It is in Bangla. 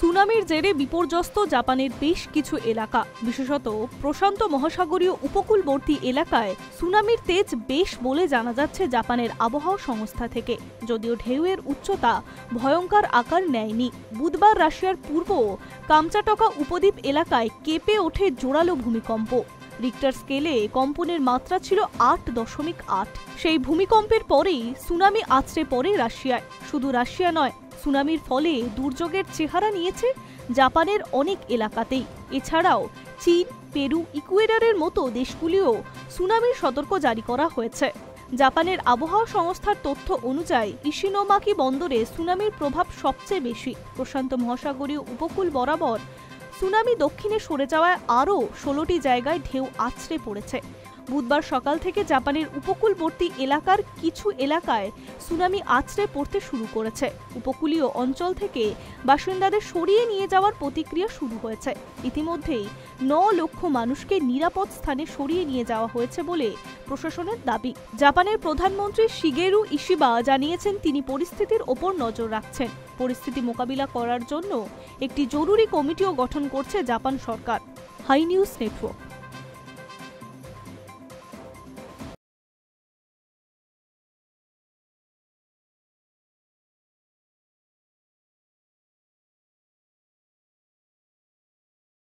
সুনামির জেরে বিপর্যস্ত জাপানের বেশ কিছু এলাকা, বিশেষত প্রশান্ত মহাসাগরীয় উপকূলবর্তী এলাকায় সুনামির তেজ বেশ বলে জানা যাচ্ছে জাপানের আবহাওয়া সংস্থা থেকে। যদিও ঢেউয়ের উচ্চতা ভয়ঙ্কর আকার নেয়নি। বুধবার রাশিয়ার পূর্ব কামচাটকা উপদ্বীপ এলাকায় কেঁপে ওঠে জোরালো ভূমিকম্প। রিক্টার স্কেলে কম্পনের মাত্রা ছিল 8.8। সেই ভূমিকম্পের পরেই সুনামি আছড়ে পড়ে রাশিয়ায়। শুধু রাশিয়া নয়, সুনামির ফলে দুর্যোগের চেহারা নিয়েছে জাপানের অনেক এলাকাতেই। এছাড়াও চীন, পেরু, ইকুয়েডরের মতো দেশগুলিও সুনামির সতর্ক জারি করা হয়েছে। জাপানের আবহাওয়া সংস্থার তথ্য অনুযায়ী ইশিনোমাকি বন্দরে সুনামির প্রভাব সবচেয়ে বেশি। প্রশান্ত মহাসাগরীয় উপকূল বরাবর সুনামি দক্ষিণে সরে যাওয়ায় আরও 16টি জায়গায় ঢেউ আছড়ে পড়েছে। বুধবার সকাল থেকে জাপানের উপকূলবর্তী এলাকার কিছু এলাকায় সুনামি আছড়ে পড়তে শুরু করেছে। উপকূলীয় অঞ্চল থেকে বাসিন্দাদের সরিয়ে নিয়ে যাওয়ার প্রতিক্রিয়া শুরু হয়েছে। ইতিমধ্যেই 9 লক্ষ মানুষকে নিরাপদ স্থানে সরিয়ে নিয়ে যাওয়া হয়েছে বলে প্রশাসনের দাবি। জাপানের প্রধানমন্ত্রী শিগেরু ইশিবা জানিয়েছেন তিনি পরিস্থিতির ওপর নজর রাখছেন। পরিস্থিতি মোকাবিলা করার জন্য একটি জরুরি কমিটিও গঠন করছে জাপান সরকার। হাই নিউজ নেটওয়ার্ক।